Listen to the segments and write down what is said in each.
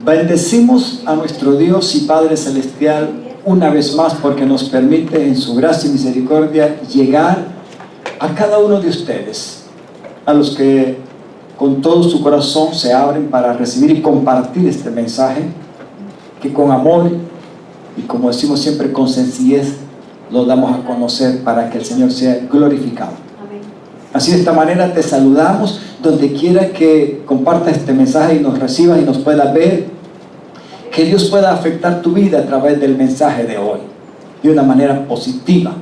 Bendecimos a nuestro Dios y Padre Celestial una vez más porque nos permite en su gracia y misericordia llegar a cada uno de ustedes, a los que con todo su corazón se abren para recibir y compartir este mensaje, que con amor y, como decimos siempre, con sencillez lo damos a conocer para que el Señor sea glorificado. Amén. Así, de esta manera te saludamos donde quiera que compartas este mensaje y nos recibas y nos puedas ver, que Dios pueda afectar tu vida a través del mensaje de hoy de una manera positiva,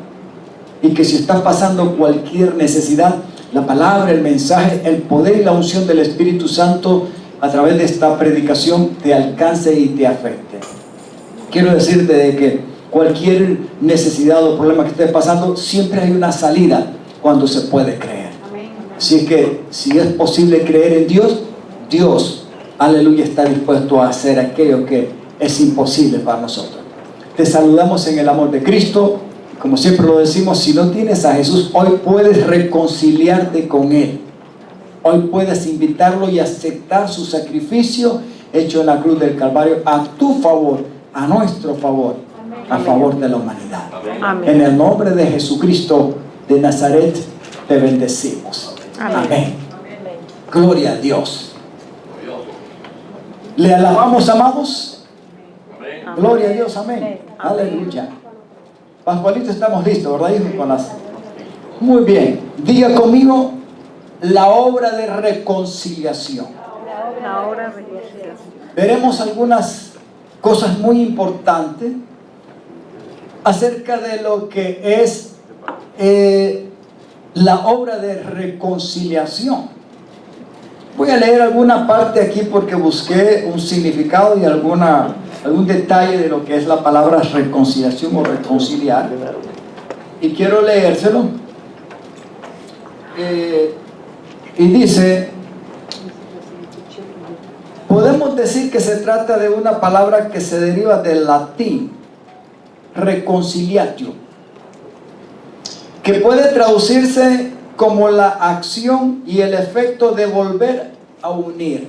y que si estás pasando cualquier necesidad, la palabra, el mensaje, el poder y la unción del Espíritu Santo a través de esta predicación te alcance y te afecte. Quiero decirte de que cualquier necesidad o problema que estés pasando, siempre hay una salida cuando se puede creer. Así que si es posible creer en Dios, Dios, aleluya, está dispuesto a hacer aquello que es imposible para nosotros. Te saludamos en el amor de Cristo. Como siempre lo decimos, si no tienes a Jesús, hoy puedes reconciliarte con Él. Hoy puedes invitarlo y aceptar su sacrificio hecho en la cruz del Calvario a tu favor, a nuestro favor, a favor de la humanidad. Amén. En el nombre de Jesucristo de Nazaret te bendecimos. Amén. Amén. Gloria a Dios. ¿Le alabamos, amados? Amén. Gloria a Dios, amén. Aleluya. Pascualito, estamos listos, ¿verdad, hijo? Muy bien. Diga conmigo, la obra de reconciliación. La obra de reconciliación. Veremos algunas cosas muy importantes acerca de lo que es la obra de reconciliación. Voy a leer alguna parte aquí porque busqué un significado y algún detalle de lo que es la palabra reconciliación o reconciliar, y quiero leérselo. Y dice, podemos decir que se trata de una palabra que se deriva del latín reconciliatio, que puede traducirse como la acción y el efecto de volver a unir.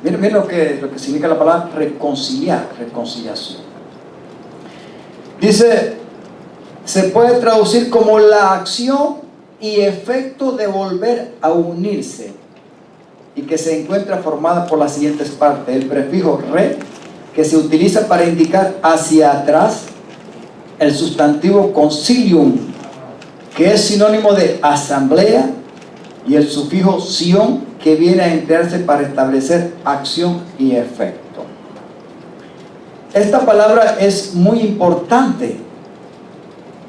Miren lo que significa la palabra reconciliar, reconciliación. Dice, se puede traducir como la acción y efecto de volver a unirse, y que se encuentra formada por las siguientes partes. El prefijo re, que se utiliza para indicar hacia atrás; el sustantivo concilium, que es sinónimo de asamblea; y el sufijo sion, que viene a emplearse para establecer acción y efecto. Esta palabra es muy importante.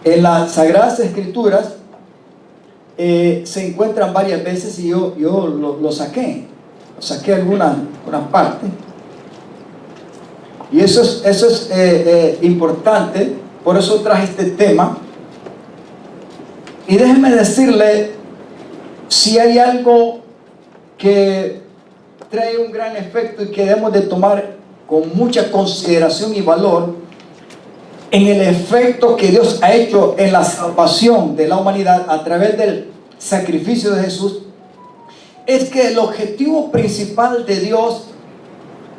En las Sagradas Escrituras se encuentran varias veces, y yo lo saqué algunas partes, y eso es importante. Por eso traje este tema. Y déjenme decirle, si hay algo que trae un gran efecto y que debemos de tomar con mucha consideración y valor en el efecto que Dios ha hecho en la salvación de la humanidad a través del sacrificio de Jesús, es que el objetivo principal de Dios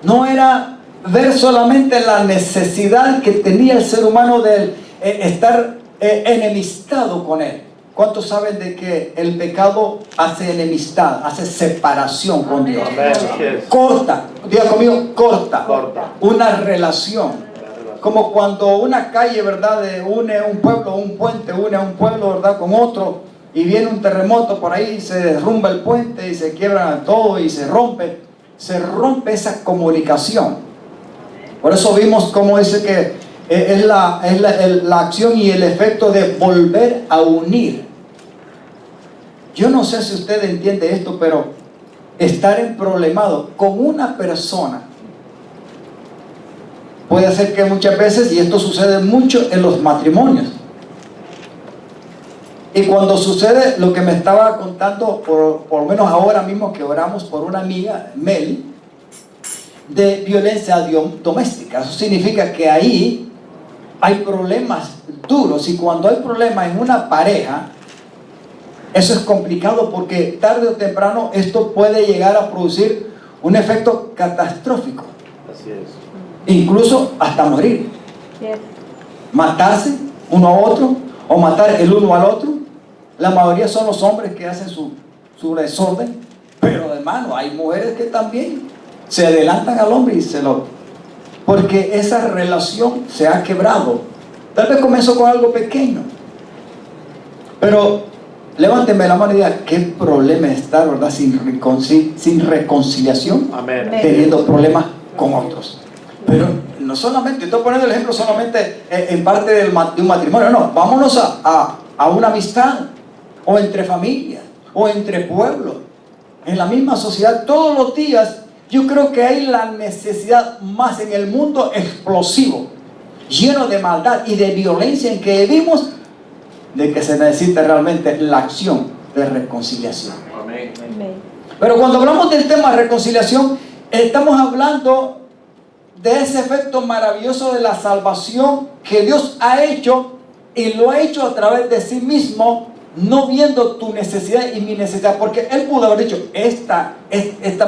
no era ver solamente la necesidad que tenía el ser humano de estar enemistado con Él. ¿Cuántos saben de que el pecado hace enemistad, hace separación con Dios? Corta, diga conmigo, corta una relación. Como cuando una calle, ¿verdad?, une un pueblo, un puente une a un pueblo, ¿verdad?, con otro, y viene un terremoto por ahí, se derrumba el puente y se quiebra todo y se rompe esa comunicación. Por eso vimos cómo dice que es la acción y el efecto de volver a unir. Yo no sé si usted entiende esto, pero estar emproblemado con una persona puede hacer que muchas veces, y esto sucede mucho en los matrimonios, y cuando sucede lo que me estaba contando, por lo menos ahora mismo que oramos por una amiga, Mel, de violencia doméstica. Eso significa que ahí hay problemas duros, y cuando hay problemas en una pareja, eso es complicado, porque tarde o temprano esto puede llegar a producir un efecto catastrófico. Así es. Incluso hasta morir. Yes. Matarse uno a otro o matar el uno al otro. La mayoría son los hombres que hacen su desorden, pero hermano, hay mujeres que también se adelantan al hombre y se lo... Porque esa relación se ha quebrado. Tal vez comenzó con algo pequeño, pero levánteme la mano y diga, ¿qué problema es estar, verdad, sin reconciliación? Amén. Teniendo problemas con otros. Pero no solamente, estoy poniendo el ejemplo solamente en parte de un matrimonio, no, vámonos a una amistad, o entre familias, o entre pueblos, en la misma sociedad. Todos los días yo creo que hay la necesidad más en el mundo explosivo, lleno de maldad y de violencia en que vivimos, de que se necesita realmente la acción de reconciliación. Amén. Amén. Pero cuando hablamos del tema de reconciliación, estamos hablando de ese efecto maravilloso de la salvación que Dios ha hecho, y lo ha hecho a través de sí mismo, no viendo tu necesidad y mi necesidad, porque Él pudo haber dicho, esta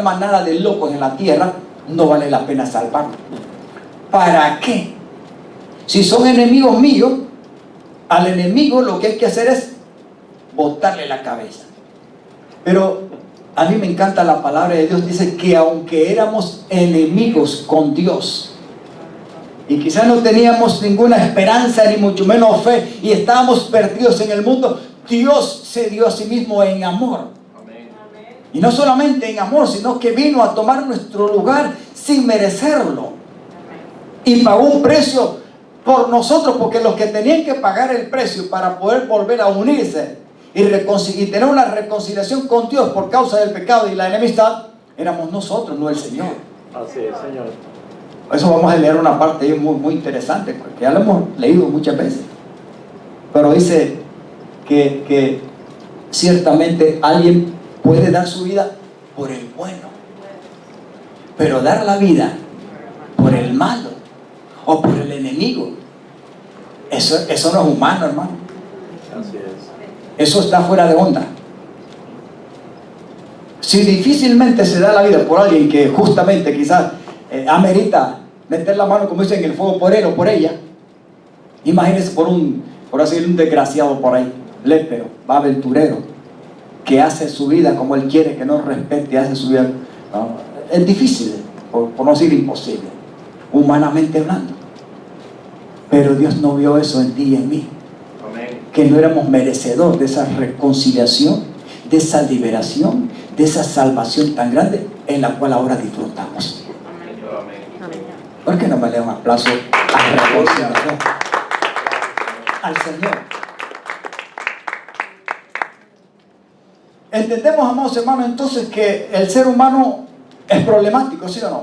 manada de locos en la tierra no vale la pena salvarlo. ¿Para qué? Si son enemigos míos, al enemigo lo que hay que hacer es botarle la cabeza. Pero a mí me encanta la palabra de Dios, dice que aunque éramos enemigos con Dios, y quizás no teníamos ninguna esperanza, ni mucho menos fe, y estábamos perdidos en el mundo, Dios se dio a sí mismo en amor. Amén. Y no solamente en amor, sino que vino a tomar nuestro lugar sin merecerlo. Y pagó un precio por nosotros, porque los que tenían que pagar el precio para poder volver a unirse y tener una reconciliación con Dios por causa del pecado y la enemistad, éramos nosotros, no el Señor. Así es, Señor. Por eso vamos a leer una parte ahí muy, muy interesante, porque ya lo hemos leído muchas veces. Pero dice que ciertamente alguien puede dar su vida por el bueno, pero dar la vida por el malo o por el enemigo, eso no es humano, hermano. Así es. Eso está fuera de onda. Si difícilmente se da la vida por alguien que justamente quizás amerita meter la mano, como dicen, en el fuego por él o por ella, imagínense por así decirlo, un desgraciado por ahí, lépero, aventurero, que hace su vida como él quiere, que no respete, hace su vida, ¿no? Es difícil, por no decir imposible, humanamente hablando. Pero Dios no vio eso en ti y en mí. Amén. Que no éramos merecedores de esa reconciliación, de esa liberación, de esa salvación tan grande en la cual ahora disfrutamos. Amén. ¿Por qué no me le da un aplauso a la reconciliación? Al Señor. Entendemos, amados hermanos, entonces que el ser humano es problemático, ¿sí o no?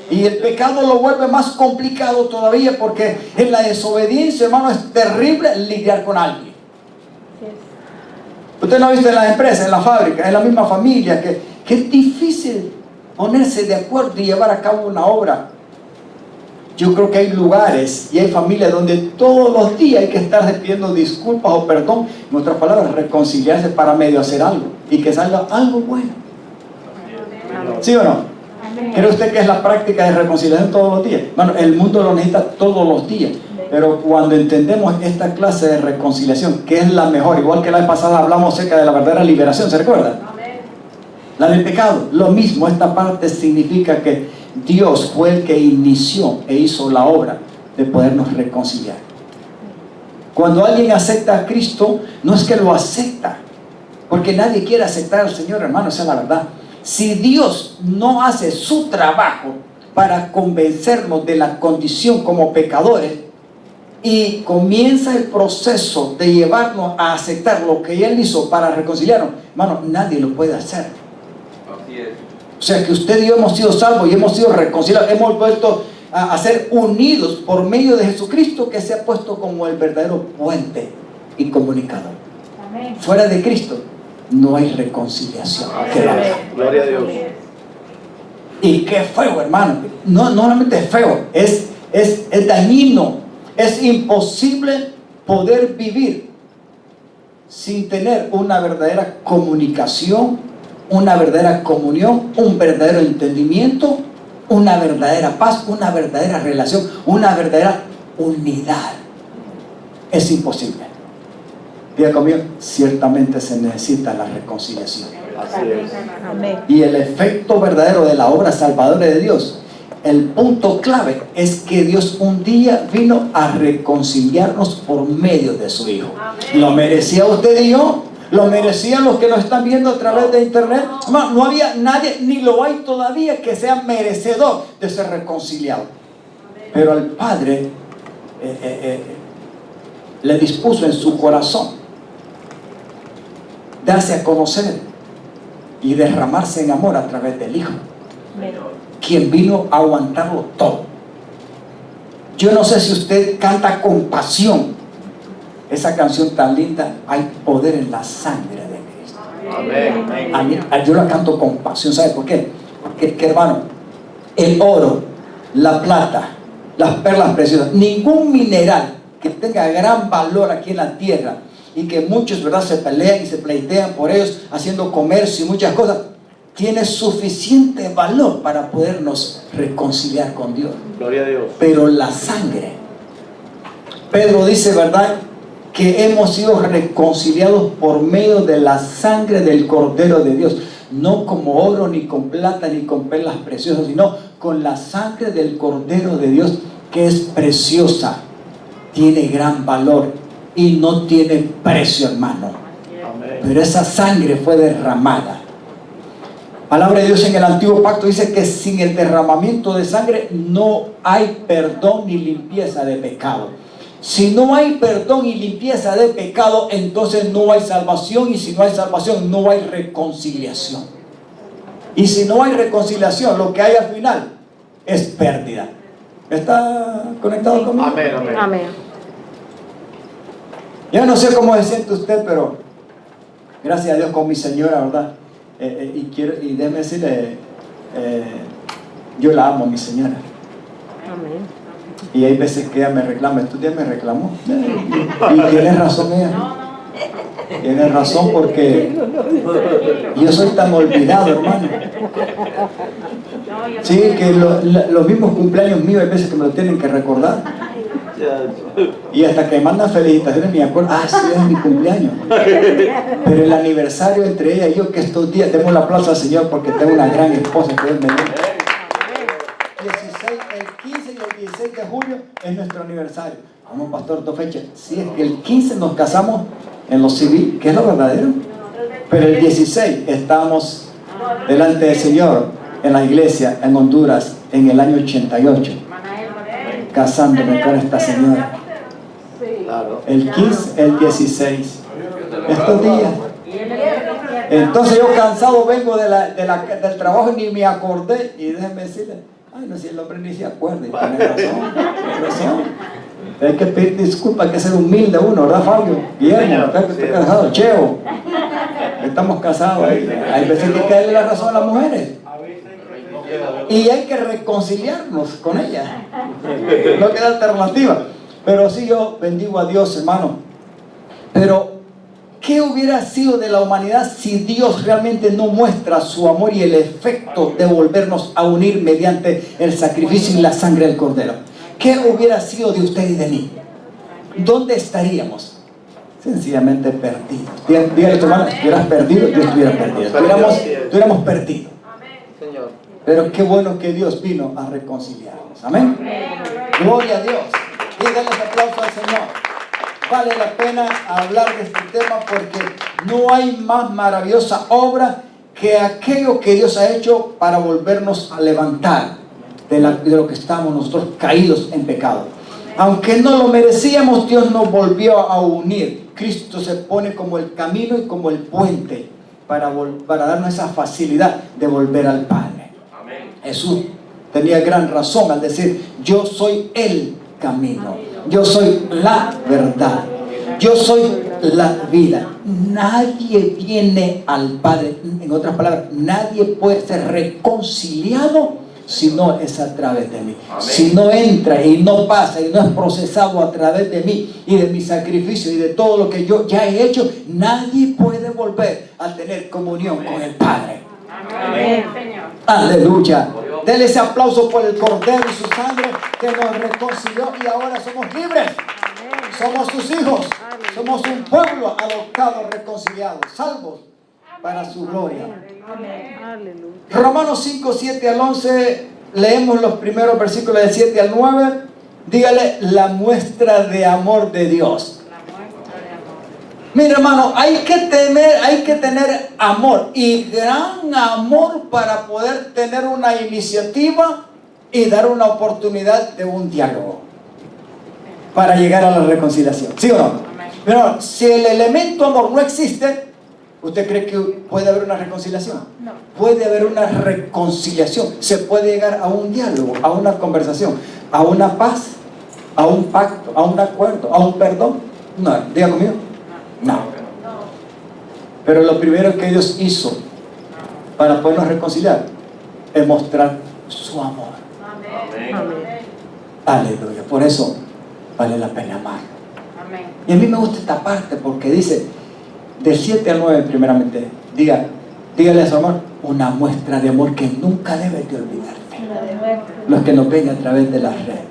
Y el pecado lo vuelve más complicado todavía, porque en la desobediencia, hermano, es terrible lidiar con alguien. Usted no ha visto en las empresas, en la fábrica, en la misma familia, que es difícil ponerse de acuerdo y llevar a cabo una obra. Yo creo que hay lugares y hay familias donde todos los días hay que estar pidiendo disculpas o perdón, en otras palabras, reconciliarse para medio hacer algo y que salga algo bueno. ¿Sí o no? ¿Cree usted que es la práctica de reconciliación todos los días? Bueno, el mundo lo necesita todos los días. Pero cuando entendemos esta clase de reconciliación, que es la mejor, igual que la vez pasada hablamos acerca de la verdadera liberación, ¿se recuerda? La del pecado, lo mismo. Esta parte significa que Dios fue el que inició e hizo la obra de podernos reconciliar. Cuando alguien acepta a Cristo, no es que lo acepta, porque nadie quiere aceptar al Señor, hermano, esa es la verdad. Si Dios no hace su trabajo para convencernos de la condición como pecadores y comienza el proceso de llevarnos a aceptar lo que Él hizo para reconciliarnos, hermano, nadie lo puede hacer. Así es. O sea que usted y yo hemos sido salvos y hemos sido reconciliados, hemos vuelto a ser unidos por medio de Jesucristo, que se ha puesto como el verdadero puente y comunicador. Amén. Fuera de Cristo no hay reconciliación. Que la vea. Gloria a Dios. Y qué feo, hermano. No solamente es feo, es dañino. Es imposible poder vivir sin tener una verdadera comunicación una verdadera comunión, un verdadero entendimiento, una verdadera paz, una verdadera relación, una verdadera unidad. Es imposible. Diga conmigo, ciertamente se necesita la reconciliación. Así es. Amén. Y el efecto verdadero de la obra salvadora de Dios, el punto clave es que Dios un día vino a reconciliarnos por medio de su Hijo. ¿Lo merecía usted y yo? ¿Lo merecían los que nos están viendo a través de internet? No había nadie, ni lo hay todavía, que sea merecedor de ser reconciliado. Pero al Padre le dispuso en su corazón darse a conocer y derramarse en amor a través del Hijo, quien vino a aguantarlo todo. Yo no sé si usted canta con pasión esa canción tan linda, Hay poder en la sangre de Cristo. Amén. A mí, yo la canto con pasión. ¿Sabe por qué? Porque, hermano, el oro, la plata, las perlas preciosas, ningún mineral que tenga gran valor aquí en la tierra y que muchos, ¿verdad?, se pelean y se pleitean por ellos, haciendo comercio y muchas cosas, tiene suficiente valor para podernos reconciliar con Dios. Gloria a Dios. Pero la sangre, Pedro dice, ¿verdad?, que hemos sido reconciliados por medio de la sangre del Cordero de Dios, no como oro, ni con plata, ni con perlas preciosas, sino con la sangre del Cordero de Dios, que es preciosa, tiene gran valor y no tiene precio, hermano. Amén. Pero esa sangre fue derramada. Palabra de Dios en el Antiguo Pacto dice que sin el derramamiento de sangre no hay perdón ni limpieza de pecado. Si no hay perdón y limpieza de pecado, entonces no hay salvación, y si no hay salvación, no hay reconciliación. Y si no hay reconciliación, lo que hay al final es pérdida. ¿Está conectado conmigo? Amén, amén. Amén. Yo no sé cómo se siente usted, pero gracias a Dios con mi señora, ¿verdad? Y déjeme decirle, yo la amo a mi señora. Amén. Y hay veces que ella me reclama. Estos días me reclamó. Y tiene razón ella. Tiene razón, porque yo soy tan olvidado, hermano. Sí, que los mismos cumpleaños míos hay veces que me lo tienen que recordar. Y hasta que me mandan felicitaciones me acuerdo, sí, es mi cumpleaños. Pero el aniversario entre ella y yo, que estos días, demos un aplauso al Señor porque tengo una gran esposa que Dios me dio. El 15 y el 16 de julio es nuestro aniversario. Vamos, pastor, dos fechas. Sí, es que el 15 nos casamos en lo civil, que es lo verdadero. Pero el 16 estamos delante del Señor en la iglesia en Honduras en el año 88, casándome con esta señora. El 15, el 16, estos días. Entonces yo cansado vengo del trabajo y ni me acordé. Y déjenme decirle, no, si el hombre ni se acuerda. Tiene razón. Hay que pedir disculpas, hay que ser humilde uno, ¿verdad, Fabio? Guillermo, que estoy casado, Cheo. Estamos casados. Hay veces que hay que darle la razón a las mujeres. Y hay que reconciliarnos con ellas. No queda alternativa. Pero sí, yo bendigo a Dios, hermano. Pero ¿qué hubiera sido de la humanidad si Dios realmente no muestra su amor y el efecto de volvernos a unir mediante el sacrificio y la sangre del Cordero? ¿Qué hubiera sido de usted y de mí? ¿Dónde estaríamos? Sencillamente perdidos. Dígale a tu hermano, si estuvieras perdido, yo estuviera perdido. Estuviéramos perdidos. Pero qué bueno que Dios vino a reconciliarnos. Amén. Gloria a Dios. Díganle un aplauso al Señor. Vale la pena hablar de este tema porque no hay más maravillosa obra que aquello que Dios ha hecho para volvernos a levantar de lo que estamos nosotros caídos en pecado. Aunque no lo merecíamos, Dios nos volvió a unir. Cristo se pone como el camino y como el puente para darnos esa facilidad de volver al Padre. Amén. Jesús tenía gran razón al decir, yo soy el camino, yo soy la verdad, yo soy la vida. Nadie viene al Padre, en otras palabras, nadie puede ser reconciliado si no es a través de mí. Amén. Si no entra y no pasa y no es procesado a través de mí y de mi sacrificio y de todo lo que yo ya he hecho, nadie puede volver a tener comunión con el Padre. Amén, Señor. Aleluya. Denle ese aplauso por el Cordero y su sangre que nos reconcilió y ahora somos libres. Somos sus hijos. Somos un pueblo adoptado, reconciliado, salvos para su gloria. Aleluya. Romanos 5, 7 al 11, leemos los primeros versículos del 7 al 9. Dígale la muestra de amor de Dios. Mira, hermano, hay que tener amor y gran amor para poder tener una iniciativa y dar una oportunidad de un diálogo para llegar a la reconciliación. ¿Sí o no? Pero si el elemento amor no existe, ¿usted cree que puede haber una reconciliación? No. Puede haber una reconciliación. Se puede llegar a un diálogo, a una conversación, a una paz, a un pacto, a un acuerdo, a un perdón. No, diga conmigo. No. Pero lo primero que Dios hizo para podernos reconciliar es mostrar su amor. Amén. Aleluya. Por eso vale la pena amarlo. Amén. Y a mí me gusta esta parte porque dice, del 7 al 9 primeramente, dígale a su amor una muestra de amor que nunca debes de olvidarte. Los que nos ven a través de las redes,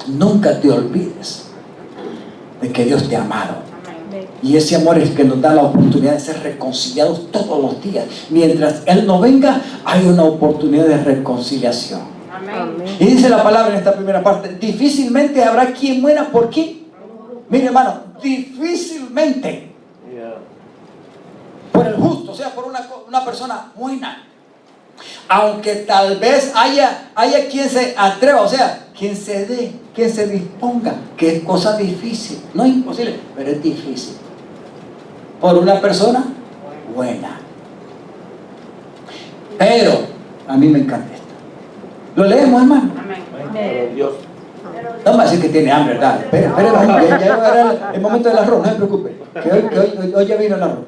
nunca te olvides de que Dios te ha amado. Y ese amor es que nos da la oportunidad de ser reconciliados todos los días. Mientras Él no venga, hay una oportunidad de reconciliación. Amén. Y dice la palabra en esta primera parte, difícilmente habrá quien muera por quién. Mire, hermano, difícilmente por el justo, o sea, por una persona buena. Aunque tal vez haya quien se atreva, o sea, quien se dé, quien se disponga, que es cosa difícil, no es imposible, pero es difícil. Por una persona buena. Pero a mí me encanta esto. ¿Lo leemos, hermano? Pero Dios. No me va a decir que tiene hambre, ¿verdad? Espera, ya llegará el momento del arroz, no se preocupe. Que hoy ya vino el arroz.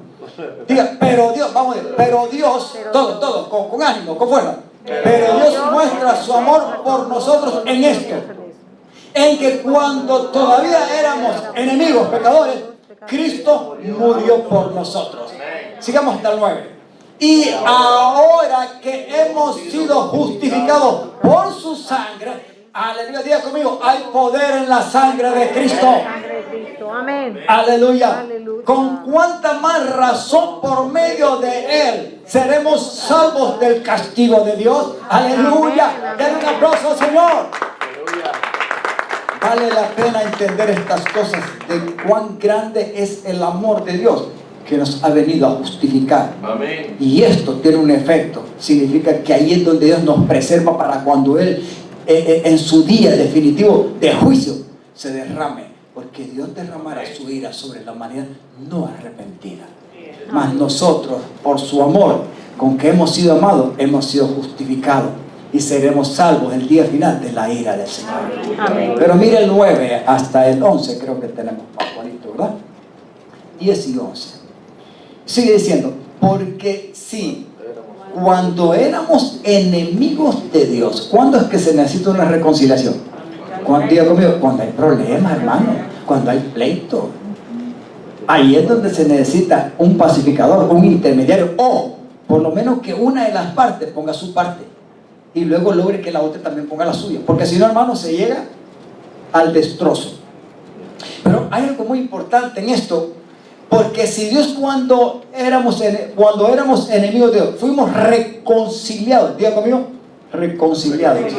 Diga, pero Dios, vamos a decir, pero Dios, todo, con ánimo, con fuerza. Pero Dios muestra su amor por nosotros en esto. En que cuando todavía éramos enemigos, pecadores, Cristo murió por nosotros. Sigamos hasta el 9. Y ahora que hemos sido justificados por su sangre, aleluya, diga conmigo, hay poder en la sangre de Cristo. Amén. Aleluya. Aleluya. Con cuánta más razón por medio de Él seremos salvos del castigo de Dios. Aleluya. Den un aplauso al Señor. Vale la pena entender estas cosas de cuán grande es el amor de Dios que nos ha venido a justificar. Amén. Y esto tiene un efecto. Significa que ahí es donde Dios nos preserva para cuando Él en su día definitivo de juicio se derrame. Porque Dios derramará su ira sobre la humanidad no arrepentida. Mas nosotros, por su amor con que hemos sido amados, hemos sido justificados y seremos salvos el día final de la ira del Señor. Amén. Pero mire el 9 hasta el 11, creo que tenemos más bonito, ¿verdad? 10 y 11. Sigue diciendo, porque sí, cuando éramos enemigos de Dios, ¿cuándo es que se necesita una reconciliación? Diga conmigo, cuando hay problemas, hermano, cuando hay pleito. Ahí es donde se necesita un pacificador, un intermediario, o por lo menos que una de las partes ponga su parte y luego logre que la otra también ponga la suya, porque si no, hermano, se llega al destrozo. Pero hay algo muy importante en esto, porque si Dios cuando éramos enemigos de Dios, fuimos reconciliados, diga conmigo, reconciliados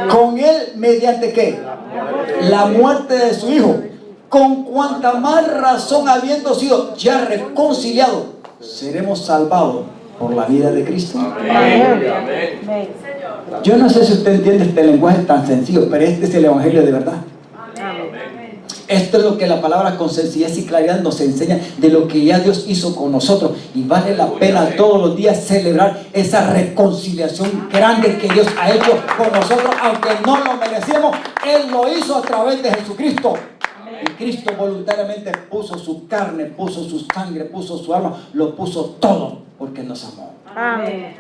con Él mediante ¿qué? La muerte de su Hijo. Con cuanta más razón, habiendo sido ya reconciliados, seremos salvados por la vida de Cristo. Amén. Yo no sé si usted entiende este lenguaje tan sencillo, pero este es el evangelio de verdad. Esto es lo que la palabra con sencillez y claridad nos enseña de lo que ya Dios hizo con nosotros. Y vale la pena todos los días celebrar esa reconciliación grande que Dios ha hecho con nosotros, aunque no lo merecíamos. Él lo hizo a través de Jesucristo. Y Cristo voluntariamente puso su carne, puso su sangre, puso su alma, lo puso todo porque nos amó. Amén.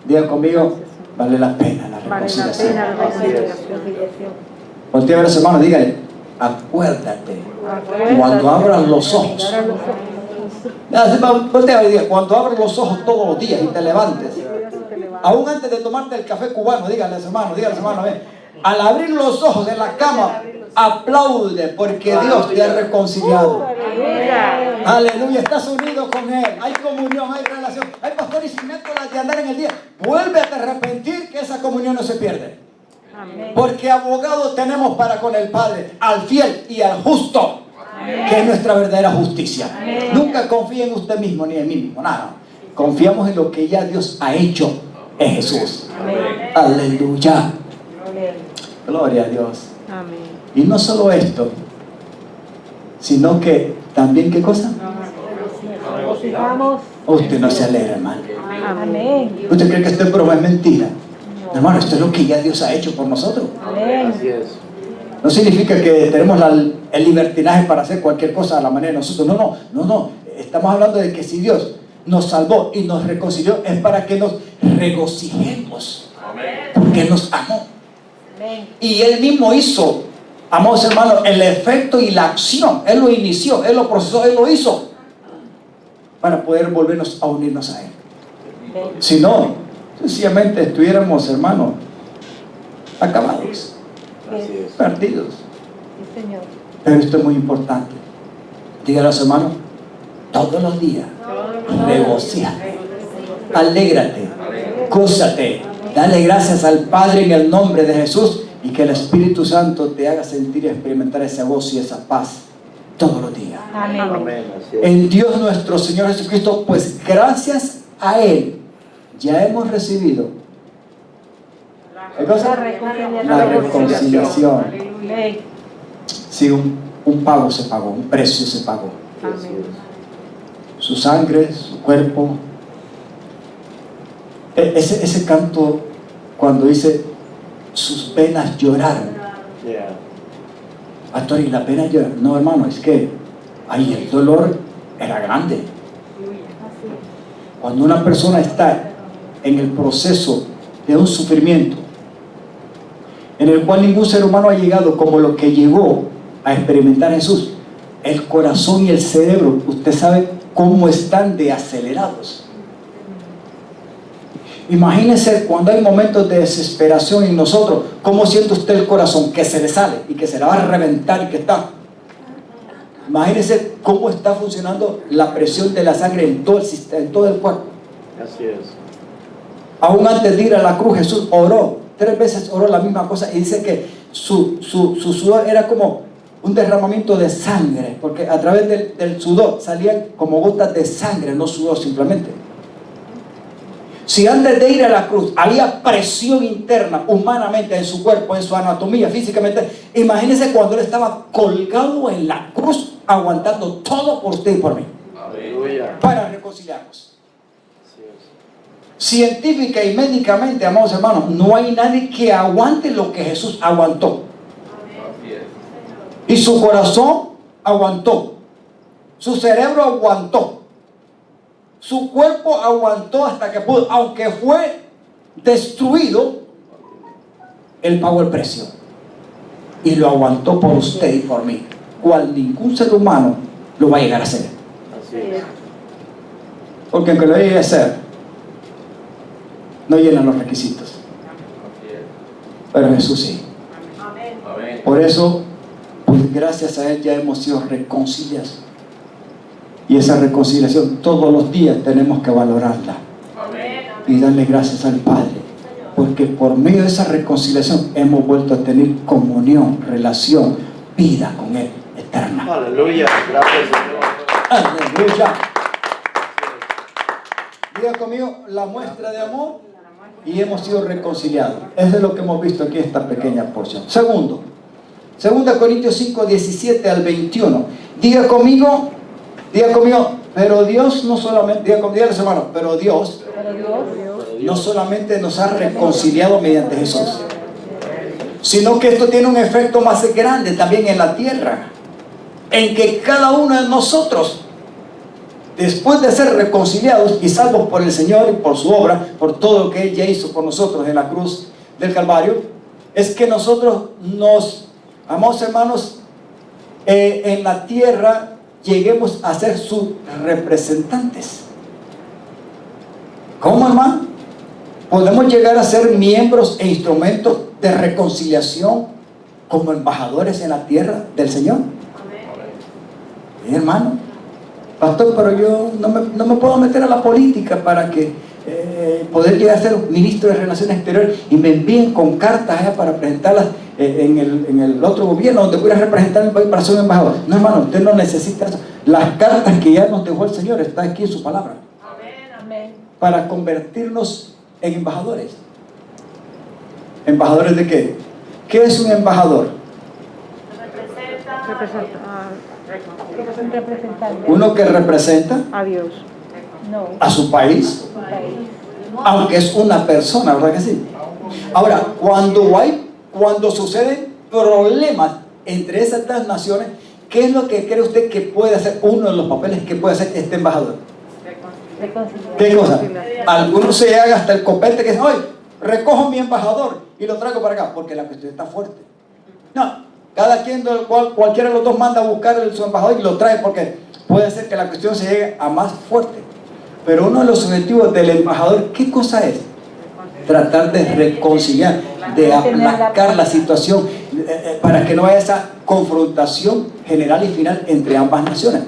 Diga conmigo, Vale la pena la Vale la reconciliación. pena la reconciliación. Voltea a ver a su hermano, dígale, acuérdate, cuando abras los ojos. Voltea y diga, cuando abras los ojos todos los días y te levantes, aún antes de tomarte el café cubano, dígale a su hermano, al abrir los ojos en la cama, aplaude porque Dios te ha reconciliado. Aleluya, estás unido con Él, hay comunión, hay relación. Hay pastores y métodos de andar en el día. Vuelve a arrepentir que esa comunión no se pierde. Porque abogado tenemos para con el Padre, al fiel y al justo, que es nuestra verdadera justicia. Nunca confíe en usted mismo ni en mí mismo, nada. Confiamos en lo que ya Dios ha hecho en Jesús. Aleluya. Gloria a Dios. Amén. Y no solo esto, sino que también, ¿qué cosa? Usted no se alegra, hermano. Amén. ¿Usted cree que esto es broma? Es mentira. Hermano, esto es lo que ya Dios ha hecho por nosotros. Así es. No significa que tenemos el libertinaje para hacer cualquier cosa a la manera de nosotros. No. Estamos hablando de que si Dios nos salvó y nos reconcilió, es para que nos regocijemos. Porque nos amó. Y Él mismo hizo, amados hermanos, el efecto y la acción. Él lo inició, Él lo procesó, Él lo hizo para poder volvernos a unirnos a Él. Si no, sencillamente estuviéramos, hermanos, acabados, perdidos. Pero esto es muy importante. Dígale a su hermano, todos los días, regocíjate, alégrate, gózate. Dale gracias al Padre en el nombre de Jesús y que el Espíritu Santo te haga sentir y experimentar ese gozo y esa paz todos los días. Amén. Así es. En Dios nuestro Señor Jesucristo, pues gracias a Él ya hemos recibido ¿qué cosa? La reconciliación. Sí, un pago se pagó, un precio se pagó. Su sangre, su cuerpo. Ese canto cuando dice sus penas lloraron. Pastor, ¿y la pena llorar? No, hermano, es que ahí el dolor era grande. Cuando una persona está en el proceso de un sufrimiento en el cual ningún ser humano ha llegado como lo que llegó a experimentar Jesús, el corazón y el cerebro, usted sabe cómo están de acelerados. Imagínese cuando hay momentos de desesperación en nosotros, ¿cómo siente usted el corazón? Que se le sale y que se le va a reventar y que está. Imagínese cómo está funcionando la presión de la sangre en todo el sistema, en todo el cuerpo. Así es. Aún antes de ir a la cruz, Jesús oró, 3 veces oró la misma cosa y dice que su sudor era como un derramamiento de sangre, porque a través del sudor salían como gotas de sangre, no sudor simplemente. Si antes de ir a la cruz había presión interna humanamente en su cuerpo, en su anatomía, físicamente, imagínense cuando Él estaba colgado en la cruz, aguantando todo por usted y por mí. Aleluya. Para reconciliarnos. Así es. Científica y médicamente, amados hermanos, no hay nadie que aguante lo que Jesús aguantó. Y su corazón aguantó, su cerebro aguantó, su cuerpo aguantó hasta que pudo. Aunque fue destruido, Él pagó el precio y lo aguantó por usted y por mí, cual ningún ser humano lo va a llegar a hacer. Así es. Porque aunque lo llegue a hacer, no llenan los requisitos, pero Jesús sí. Por eso, pues gracias a Él ya hemos sido reconciliados. Y esa reconciliación todos los días tenemos que valorarla y darle gracias al Padre, porque por medio de esa reconciliación hemos vuelto a tener comunión, relación, vida con Él eterna. Aleluya. Gracias, Señor. Aleluya. Diga conmigo, la muestra de amor, y hemos sido reconciliados. Eso es lo que hemos visto aquí en esta pequeña porción. Segundo, 2 Corintios 5, 17 al 21. Diga conmigo, pero Dios no solamente, dígale a su hermano, pero Dios no solamente nos ha reconciliado mediante Jesús, sino que esto tiene un efecto más grande también en la tierra, en que cada uno de nosotros después de ser reconciliados y salvos por el Señor y por su obra, por todo lo que Él ya hizo por nosotros en la cruz del Calvario, es que nosotros nos, amados hermanos, en la tierra lleguemos a ser sus representantes. ¿Cómo, hermano? Podemos llegar a ser miembros e instrumentos de reconciliación como embajadores en la tierra del Señor. Hermano, pastor, pero yo no me puedo meter a la política para que poder llegar a ser ministro de Relaciones Exteriores y me envíen con cartas para presentarlas en el otro gobierno donde voy a representar el país para ser un embajador. No, hermano, usted no necesita eso. Las cartas que ya nos dejó el Señor están aquí en su palabra. Amén. Para convertirnos en embajadores. ¿Embajadores de qué? ¿Qué es un embajador? Representante. Uno que representa A Dios. No. a su país, Su país. aunque es una persona, ¿verdad que sí? Ahora, cuando suceden problemas entre esas dos naciones, ¿qué es lo que cree usted que puede hacer uno de los papeles que puede hacer este embajador? ¿Qué cosa? Algunos se haga hasta el copete que dicen, oye, recojo mi embajador y lo traigo para acá, porque la cuestión está fuerte. No, cada quien, cualquiera de los dos manda a buscar su embajador y lo trae, porque puede ser que la cuestión se llegue a más fuerte. Pero uno de los objetivos del embajador, ¿qué cosa es? Tratar de reconciliar, de aplacar la situación, para que no haya esa confrontación general y final entre ambas naciones.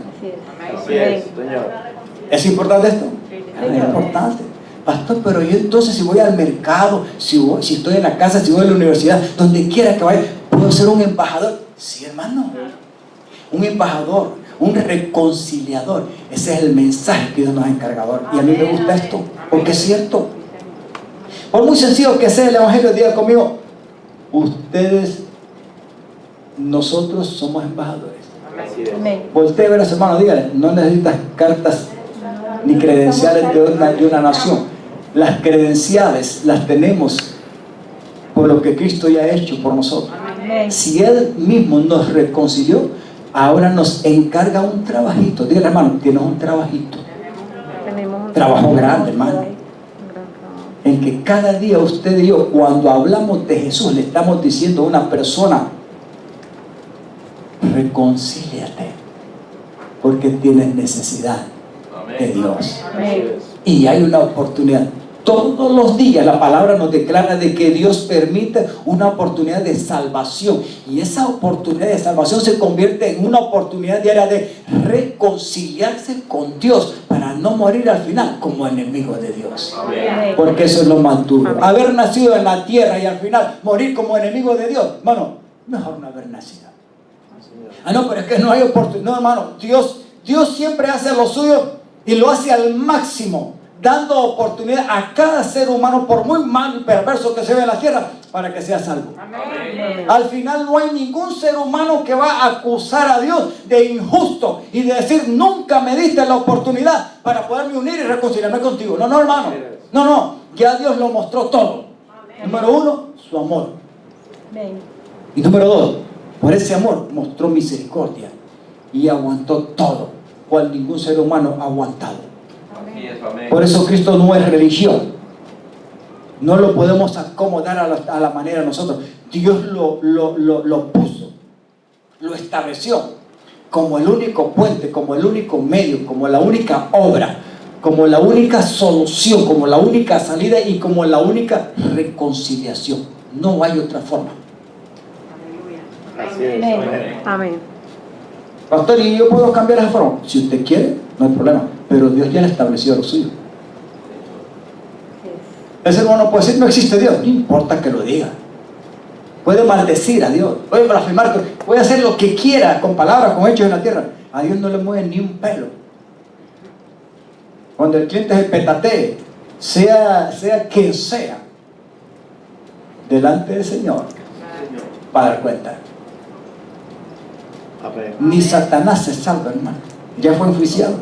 Así es, Señor. ¿Es importante esto? Es importante. Pastor, pero yo entonces si voy al mercado, si estoy en la casa, si voy a la universidad, donde quiera que vaya, ¿puedo ser un embajador? Sí, hermano. Un embajador, un reconciliador. Ese es el mensaje que Dios nos ha encargado. Y a mí me gusta esto, porque es cierto. Por muy sencillo que sea el evangelio, diga conmigo, nosotros somos embajadores. Así es. Amén. Voltee a ver a su hermano, dígale, no necesitas cartas ni credenciales de una nación. Las credenciales las tenemos por lo que Cristo ya ha hecho por nosotros. Amén. Si Él mismo nos reconcilió, ahora nos encarga un trabajito. Dígale, hermano, tienes un trabajito. Tenemos un Trabajo grande, hermano. En que cada día usted y yo, cuando hablamos de Jesús, le estamos diciendo a una persona, reconcíliate, porque tienes necesidad de Dios. Amén. Y hay una oportunidad. Todos los días la palabra nos declara de que Dios permite una oportunidad de salvación. Y esa oportunidad de salvación se convierte en una oportunidad diaria de reconciliarse con Dios para no morir al final como enemigo de Dios. Amén. Porque eso es lo más duro. Amén. Haber nacido en la tierra y al final morir como enemigo de Dios. Hermano, mejor no haber nacido. No, pero es que no hay oportunidad. No, hermano, Dios siempre hace lo suyo y lo hace al máximo, dando oportunidad a cada ser humano, por muy malo y perverso que se vea en la tierra, para que sea salvo. Amén. Al final no hay ningún ser humano que va a acusar a Dios de injusto y de decir, nunca me diste la oportunidad para poderme unir y reconciliarme contigo. No, hermano. No, ya Dios lo mostró todo. Número uno, su amor. Amén. Y número dos, por ese amor mostró misericordia y aguantó todo, cual ningún ser humano ha aguantado. Por eso Cristo no es religión. No lo podemos acomodar a la manera de nosotros. Dios lo puso, lo estableció como el único puente, como el único medio, como la única obra, como la única solución, como la única salida y como la única reconciliación. No hay otra forma. Así es. Amén. Amén. Pastor, ¿y yo puedo cambiar esa forma? Si usted quiere, no hay problema. Pero Dios ya le estableció lo suyo. Ese hermano puede decir, no existe Dios. No importa que lo diga. Puede maldecir a Dios. Puede blasfemar. Puede hacer lo que quiera con palabras, con hechos en la tierra. A Dios no le mueve ni un pelo. Cuando el cliente se petatee, sea quien sea, delante del Señor, va a dar cuenta. Amén. Ni Satanás se salva, hermano. Ya fue enjuiciado.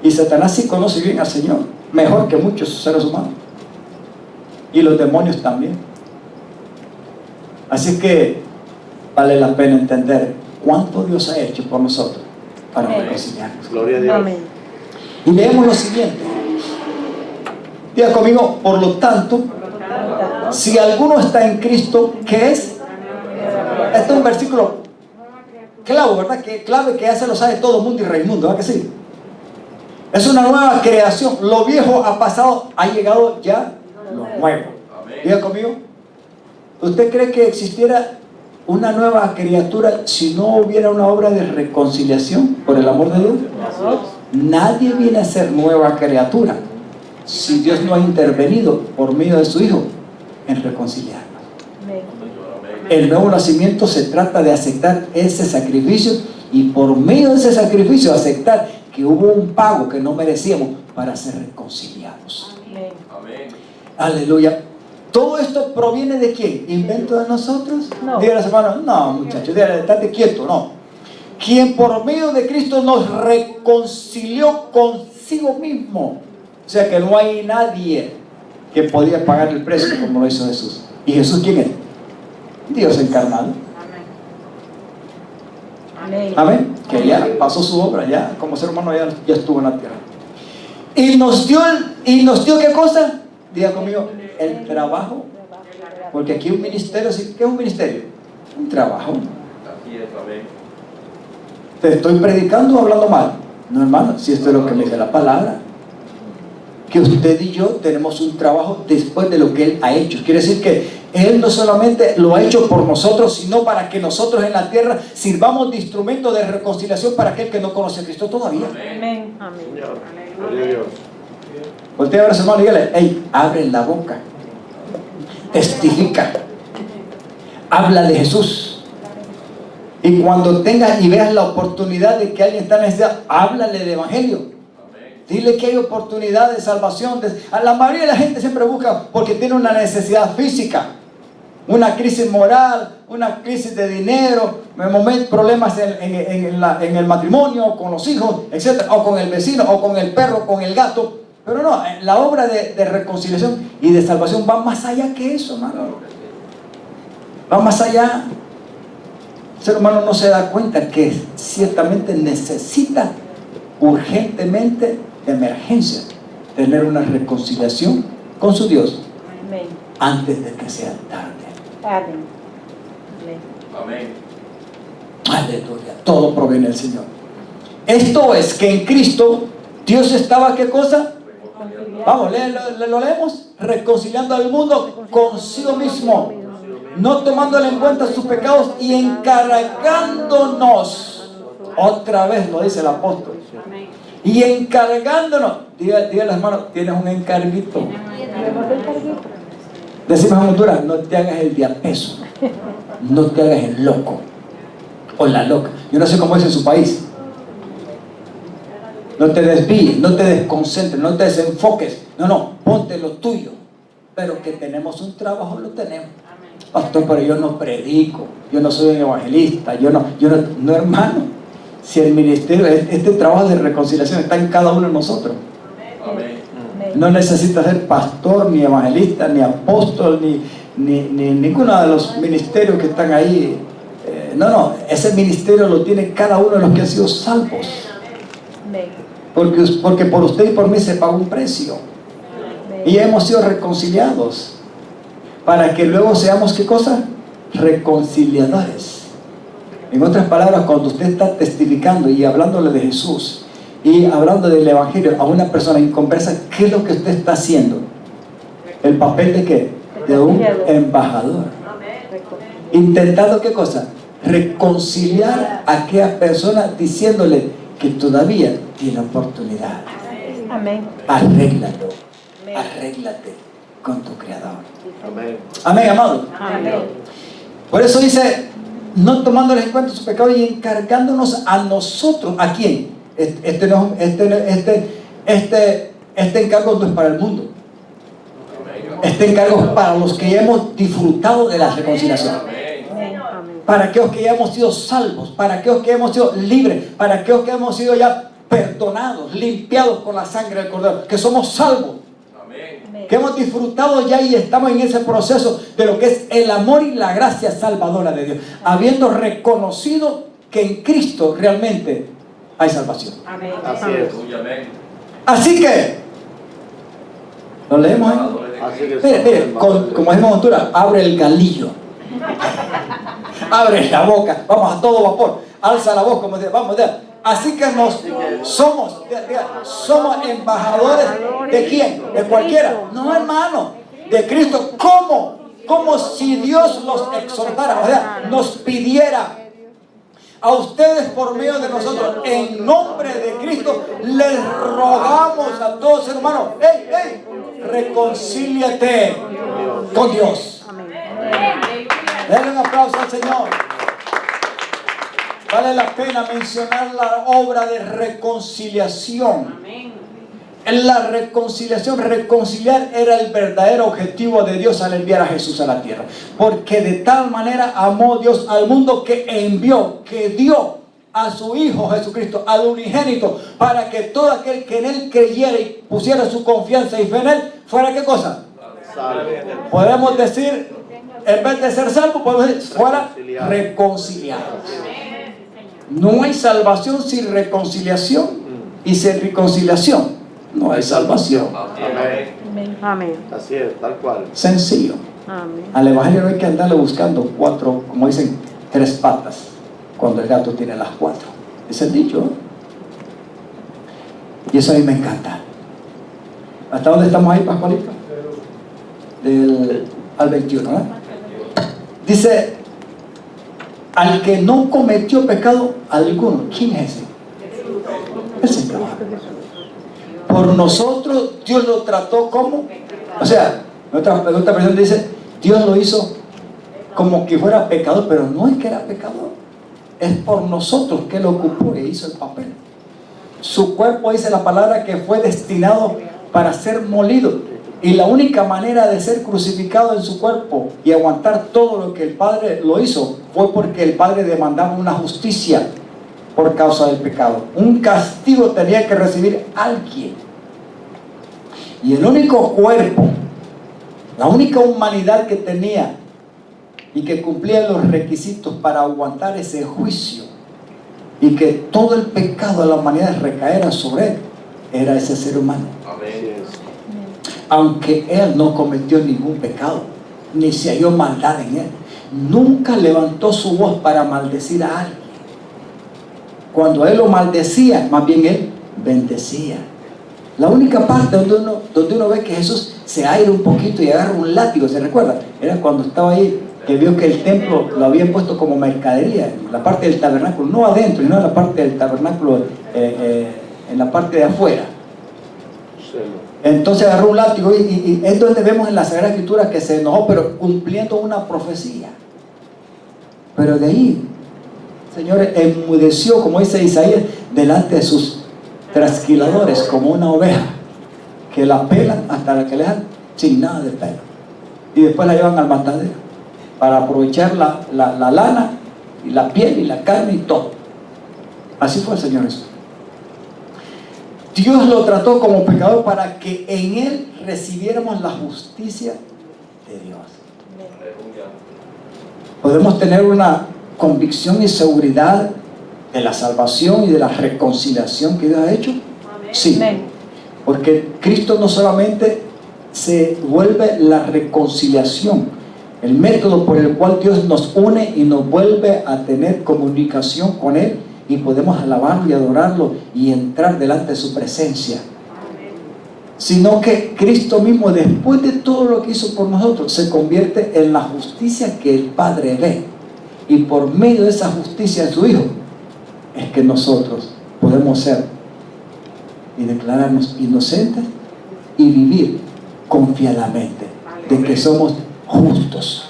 Y Satanás sí conoce bien al Señor, mejor que muchos seres humanos. Y los demonios también. Así que vale la pena entender cuánto Dios ha hecho por nosotros para reconciliarnos. Gloria a Dios. Amén. Y leemos lo siguiente. Diga conmigo, por lo tanto, si alguno está en Cristo, ¿qué es? Este es un versículo clave, ¿verdad? Que clave, que ya se lo sabe todo el mundo y Raimundo, ¿verdad que sí? Es una nueva creación. Lo viejo ha pasado, ha llegado ya lo nuevo. Diga conmigo. ¿Usted cree que existiera una nueva criatura si no hubiera una obra de reconciliación por el amor de Dios? Nadie viene a ser nueva criatura si Dios no ha intervenido por medio de su Hijo en reconciliarnos. El nuevo nacimiento se trata de aceptar ese sacrificio y por medio de ese sacrificio aceptar que hubo un pago que no merecíamos para ser reconciliados. Amén. Aleluya. ¿Todo esto proviene de quién? ¿Invento de nosotros? No. Dígale a su hermano, no muchachos, dígale, estate quieto, no. Quien por medio de Cristo nos reconcilió consigo mismo. O sea que no hay nadie que podía pagar el precio como lo hizo Jesús. ¿Y Jesús quién es? Dios encarnado. Amén. Amén. Que ya pasó su obra, ya como ser humano ya estuvo en la tierra. Y nos dio ¿qué cosa? Diga conmigo, el trabajo. Porque aquí un ministerio, ¿qué es un ministerio? Un trabajo. Así es, amén. ¿Te estoy predicando o hablando mal? No, hermano, si esto es lo que me dice la palabra. Que usted y yo tenemos un trabajo después de lo que Él ha hecho. Quiere decir que Él no solamente lo ha hecho por nosotros, sino para que nosotros en la tierra sirvamos de instrumento de reconciliación para aquel que no conoce a Cristo todavía. Amén. Amén. Señor. Gloria a Dios. Voltea a ver a su hermano y dígale, hey, abre la boca, testifica, habla de Jesús. Y cuando tengas y veas la oportunidad de que alguien está en necesidad, háblale del Evangelio. Dile que hay oportunidad de salvación. A la mayoría de la gente siempre busca porque tiene una necesidad física, una crisis moral, una crisis de dinero, problemas en el matrimonio, con los hijos, etc. O con el vecino, o con el perro, con el gato. Pero no, la obra de reconciliación y de salvación va más allá que eso, hermano. Va más allá. El ser humano no se da cuenta que ciertamente necesita urgentemente, de emergencia, tener una reconciliación con su Dios. Amén. Antes de que sea tarde. Amén. Amén. Aleluya. Todo proviene del Señor. Esto es que en Cristo Dios estaba, ¿qué cosa? Vamos, lo leemos. Reconciliando al mundo consigo mismo, no tomándole en cuenta sus pecados y encargándonos. Otra vez lo dice el apóstol. Y encargándonos. Dígale a las manos, tienes un encarguito. Decimos en Honduras, no te hagas el diapeso, no te hagas el loco o la loca. Yo no sé cómo es en su país. No te desvíes, no te desconcentres, no te desenfoques. No, ponte lo tuyo. Pero que tenemos un trabajo, lo tenemos. Pastor, pero yo no predico, yo no soy un evangelista, yo no, hermano. Si el ministerio, este trabajo de reconciliación está en cada uno de nosotros. Amén. No necesita ser pastor, ni evangelista, ni apóstol, ni ninguno de los ministerios que están ahí. No, ese ministerio lo tiene cada uno de los que han sido salvos. Porque por usted y por mí se pagó un precio. Y hemos sido reconciliados. Para que luego seamos, ¿qué cosa? Reconciliadores. En otras palabras, cuando usted está testificando y hablándole de Jesús y hablando del Evangelio a una persona inconversa, ¿qué es lo que usted está haciendo? ¿El papel de qué? De un embajador. Intentando, ¿qué cosa? Reconciliar a aquella persona diciéndole que todavía tiene oportunidad. Amén. Arréglate con tu Creador. Amén. Amén, amado. Amén. Por eso dice, no tomándoles en cuenta su pecado y encargándonos a nosotros. ¿A quién? Este encargo no es para el mundo. Este encargo es para los que ya hemos disfrutado de la reconciliación. Para aquellos que ya hemos sido salvos, para aquellos que hemos sido libres, para aquellos que hemos sido ya perdonados, limpiados con la sangre del Cordero, que somos salvos. Que hemos disfrutado ya y estamos en ese proceso de lo que es el amor y la gracia salvadora de Dios, habiendo reconocido que en Cristo realmente hay salvación. Amén. Así es. Amén. Así que, ¿lo leemos ahí? Así que Mire, como decimos en Honduras, abre el galillo. Abre la boca, vamos a todo vapor. Alza la voz, como dice, vamos allá. Así que somos embajadores ¿de quién? ¿De cualquiera? No, hermano, de Cristo. ¿Cómo? Como si Dios los exhortara, o sea, nos pidiera a ustedes por medio de nosotros, en nombre de Cristo, les rogamos a todos ser humanos, reconcíliate con Dios. Denle un aplauso al Señor. Vale la pena mencionar la obra de reconciliación. En la reconciliación, reconciliar era el verdadero objetivo de Dios al enviar a Jesús a la tierra. Porque de tal manera amó Dios al mundo que envió, que dio a su Hijo Jesucristo, al unigénito, para que todo aquel que en Él creyera y pusiera su confianza y fe en Él, fuera ¿qué cosa? Podemos decir, en vez de ser salvo, podemos decir, fuera reconciliados. No hay salvación sin reconciliación, y sin reconciliación no hay salvación. Amén. Amén. Así es, tal cual. Sencillo. Amén. Al evangelio no hay que andarle buscando 4, como dicen, 3 patas, cuando el gato tiene las 4. Es el dicho, ¿eh? Y eso a mí me encanta. ¿Hasta dónde estamos ahí, Pascualito? Al 21, ¿eh? Dice, al que no cometió pecado alguno. ¿Quién es ese? El Señor. Por nosotros Dios lo trató como, o sea, otra versión dice, Dios lo hizo como que fuera pecador, pero no es que era pecador, es por nosotros que lo ocupó e hizo el papel. Su cuerpo, dice la palabra, que fue destinado para ser molido, y la única manera de ser crucificado en su cuerpo y aguantar todo lo que el Padre lo hizo fue porque el Padre demandaba una justicia por causa del pecado. Un castigo tenía que recibir alguien. Y el único cuerpo, la única humanidad que tenía y que cumplía los requisitos para aguantar ese juicio y que todo el pecado de la humanidad recaera sobre él, era ese ser humano. Amén. Aunque él no cometió ningún pecado, ni se halló maldad en él, nunca levantó su voz para maldecir a alguien. Cuando él lo maldecía, más bien él bendecía. La única parte donde uno ve que Jesús se aira un poquito y agarra un látigo, ¿se recuerda? Era cuando estaba ahí, que vio que el templo lo habían puesto como mercadería, en la parte del tabernáculo, no adentro, sino en la parte del tabernáculo, en la parte de afuera. Entonces agarró un látigo y es donde vemos en la Sagrada Escritura que se enojó, pero cumpliendo una profecía. Pero de ahí, señores, enmudeció, como dice Isaías, delante de sus trasquiladores, como una oveja que la pelan hasta la que le dejan sin nada de pelo, y después la llevan al matadero para aprovechar la lana y la piel y la carne y todo. Así fue el Señor Jesús. Dios lo trató como pecador para que en él recibiéramos la justicia de Dios. Podemos tener una convicción y seguridad de la salvación y de la reconciliación que Dios ha hecho. Sí, porque Cristo no solamente se vuelve la reconciliación, el método por el cual Dios nos une y nos vuelve a tener comunicación con Él, y podemos alabarlo y adorarlo y entrar delante de su presencia, sino que Cristo mismo, después de todo lo que hizo por nosotros, se convierte en la justicia que el Padre ve, y por medio de esa justicia de su Hijo es que nosotros podemos ser y declararnos inocentes y vivir confiadamente de que somos justos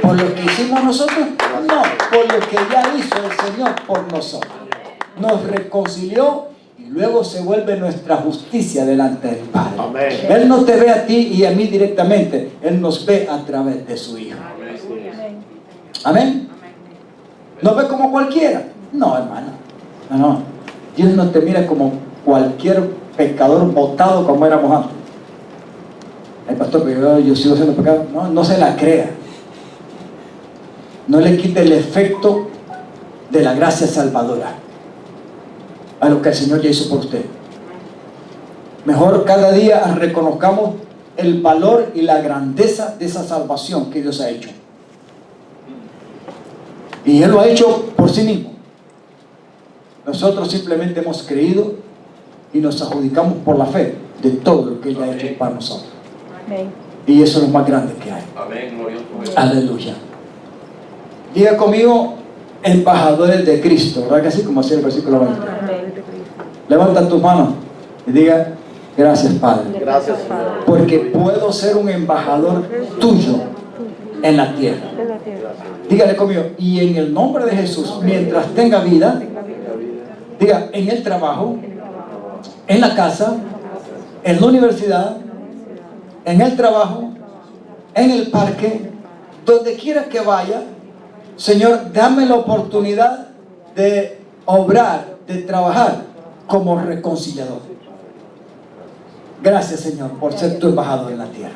por lo que hicimos nosotros, no, por lo que ya hizo el Señor por nosotros. Nos reconcilió y luego se vuelve nuestra justicia delante del Padre. Amén. Él no te ve a ti y a mí directamente, Él nos ve a través de su Hijo. Amén. ¿Nos ve como cualquiera? No, hermano. No. Dios no te mira como cualquier pecador botado como éramos antes. El pastor, pero yo sigo siendo pecador. No se la crea. No le quite el efecto de la gracia salvadora. a lo que el Señor ya hizo por usted. Mejor cada día reconozcamos el valor y la grandeza de esa salvación que Dios ha hecho. Y Él lo ha hecho por sí mismo. Nosotros simplemente hemos creído y nos adjudicamos por la fe de todo lo que Él ha hecho para nosotros. Amén. Y eso es lo más grande que hay. Amén, glorioso. Aleluya. Diga conmigo, embajadores de Cristo, ¿verdad que así? Como hacía el versículo 20. Amén. Levanta tus manos y diga, gracias Padre, Gracias, Señor. porque puedo ser un embajador tuyo en la tierra. Dígale conmigo, y en el nombre de Jesús, mientras tenga vida, diga, en el trabajo, en la casa, en la universidad, en el trabajo, en el parque, donde quiera que vaya, Señor, dame la oportunidad de obrar, de trabajar como reconciliador. Gracias, Señor, por ser tu embajador en la tierra.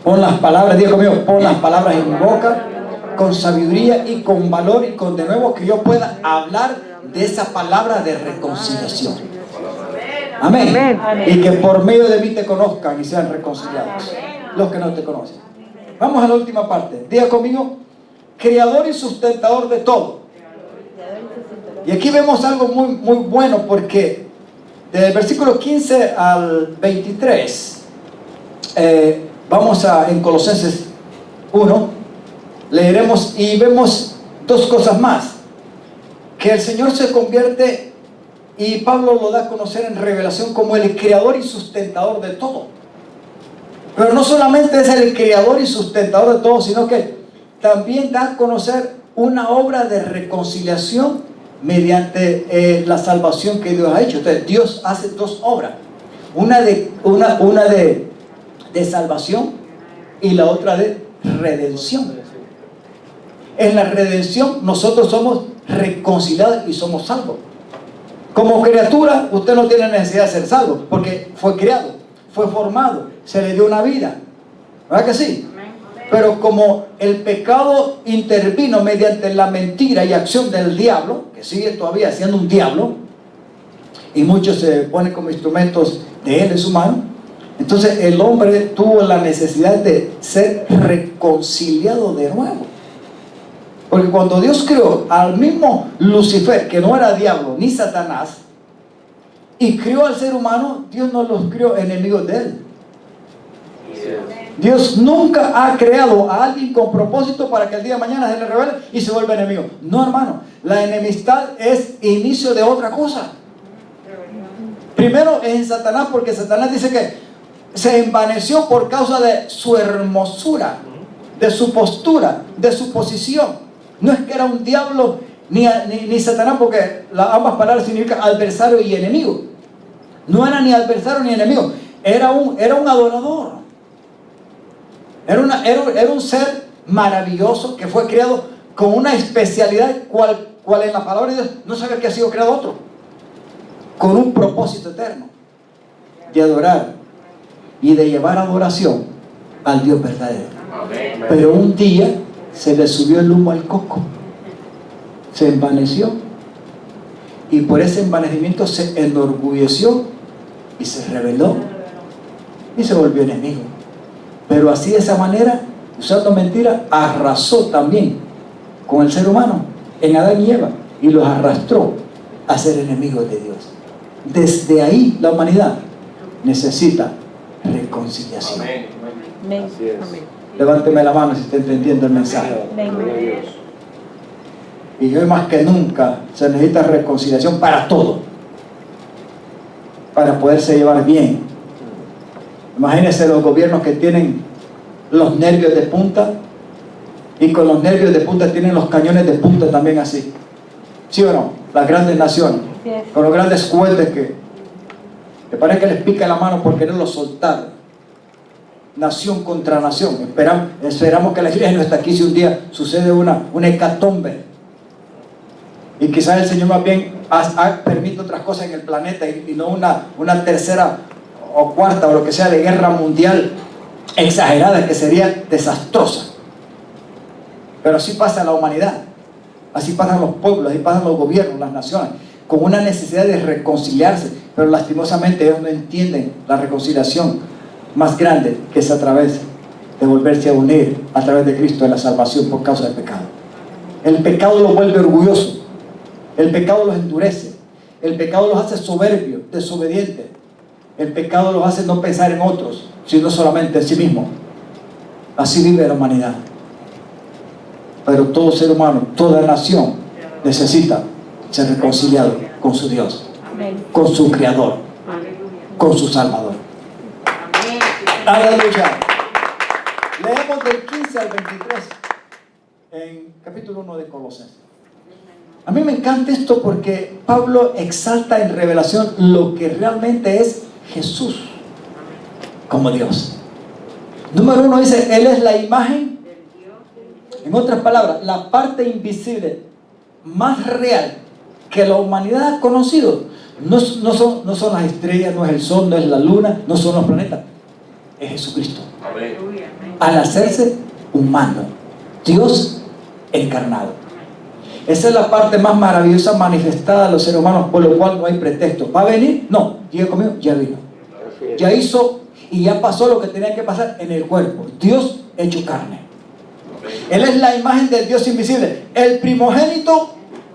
Pon las palabras, diga conmigo, pon las palabras en mi boca con sabiduría y con valor, y con de nuevo que yo pueda hablar de esa palabra de reconciliación. Amén. Amén. Y que por medio de mí te conozcan y sean reconciliados los que no te conocen. Vamos a la última parte. Diga conmigo, creador y sustentador de todo. Y aquí vemos algo muy, muy bueno, porque del versículo 15 al 23, vamos en Colosenses 1, leeremos y vemos dos cosas más. Que el Señor se convierte, y Pablo lo da a conocer en revelación, como el creador y sustentador de todo. Pero no solamente es el creador y sustentador de todo, sino que también da a conocer una obra de reconciliación mediante la salvación que Dios ha hecho. Entonces Dios hace dos obras, una de salvación y la otra de redención. En la redención nosotros somos reconciliados y somos salvos. Como criatura usted no tiene necesidad de ser salvo, porque fue creado, fue formado, se le dio una vida, ¿verdad que sí? Pero como el pecado intervino mediante la mentira y acción del diablo, que sigue todavía siendo un diablo, y muchos se ponen como instrumentos de él en su mano, entonces el hombre tuvo la necesidad de ser reconciliado de nuevo. Porque cuando Dios creó al mismo Lucifer, que no era diablo ni Satanás, y creó al ser humano, Dios no los creó enemigos de él. Dios nunca ha creado a alguien con propósito para que el día de mañana se le revele y se vuelva enemigo. No, hermano, la enemistad es inicio de otra cosa. Primero es en Satanás, porque Satanás dice que se envaneció por causa de su hermosura, de su postura, de su posición. No es que era un diablo ni Satanás, porque ambas palabras significan adversario y enemigo. No era ni adversario ni enemigo, era un adorador. Era un ser maravilloso que fue creado con una especialidad cual en la palabra de Dios no sabe que ha sido creado otro, con un propósito eterno de adorar y de llevar adoración al Dios verdadero. Pero un día se le subió el humo al coco, se envaneció, y por ese envanecimiento se enorgulleció y se rebeló y se volvió enemigo. Pero así, de esa manera, usando mentira, arrasó también con el ser humano en Adán y Eva y los arrastró a ser enemigos de Dios. Desde ahí la humanidad necesita reconciliación. Amén. Amén. Así es. Amén. Levánteme la mano si está entendiendo el mensaje. Amén. Y hoy más que nunca se necesita reconciliación para todo, para poderse llevar bien. Imagínense los gobiernos que tienen los nervios de punta, y con los nervios de punta tienen los cañones de punta también así. ¿Sí o no? Las grandes naciones, con los grandes cohetes que parece que les pica la mano por quererlos soltar. Nación contra nación. Esperamos que la iglesia no está aquí si un día sucede una hecatombe. Y quizás el Señor más bien permite otras cosas en el planeta, y no una tercera o cuarta o lo que sea de guerra mundial exagerada, que sería desastrosa. Pero así pasa la humanidad, así pasan los pueblos, así pasan los gobiernos, las naciones, con una necesidad de reconciliarse, pero lastimosamente ellos no entienden la reconciliación más grande, que es a través de volverse a unir a través de Cristo en la salvación por causa del pecado. El pecado los vuelve orgullosos, el pecado los endurece, el pecado los hace soberbios, desobedientes, el pecado los hace no pensar en otros, sino solamente en sí mismo. Así vive la humanidad. Pero todo ser humano, toda nación necesita ser reconciliado con su Dios, con su Creador, con su Salvador. Aleluya. Leemos del 15 al 23 en capítulo 1 de Colosenses. A mí me encanta esto porque Pablo exalta en revelación lo que realmente es Jesús como Dios. Número 1 dice, Él es la imagen, en otras palabras, la parte invisible más real que la humanidad ha conocido. No son las estrellas, no es el sol, no es la luna, no son los planetas. Es Jesucristo. Al hacerse humano, Dios encarnado. Esa es la parte más maravillosa manifestada a los seres humanos, por lo cual no hay pretexto. ¿Va a venir? No. Diga conmigo, ya vino. Ya hizo y ya pasó lo que tenía que pasar en el cuerpo. Dios hecho carne. Él es la imagen del Dios invisible, el primogénito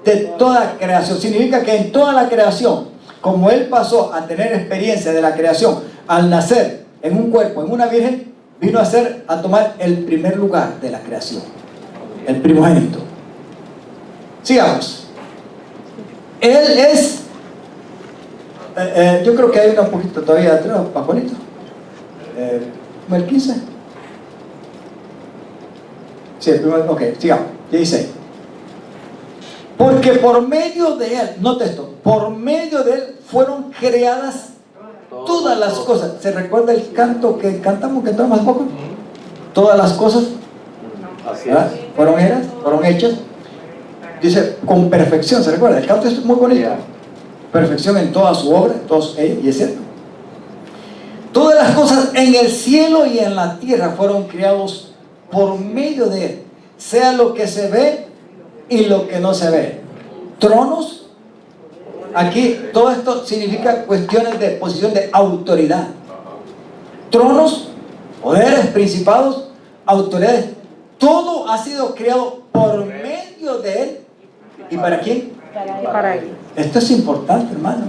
de toda creación. Significa que en toda la creación, como Él pasó a tener experiencia de la creación, al nacer en un cuerpo, en una virgen, vino a tomar el primer lugar de la creación, el primogénito. Sigamos. Él es, yo creo que hay un poquito todavía atrás, Pajonito. ¿El 15? Sí, el primero, ok, sigamos. Dice, porque por medio de Él, note esto, por medio de Él fueron creadas todas las cosas. ¿Se recuerda el canto que cantamos, que entramos hace poco? Todas las cosas fueron hechas. Dice, con perfección, ¿se recuerda? El canto es muy bonito. Perfección en toda su obra, y es cierto. Todas las cosas en el cielo y en la tierra fueron creados por medio de Él, sea lo que se ve y lo que no se ve. Tronos, aquí todo esto significa cuestiones de posición de autoridad. Tronos, poderes, principados, autoridades, todo ha sido creado por medio de Él. ¿Y para quién? Para Él. Esto es importante, hermano.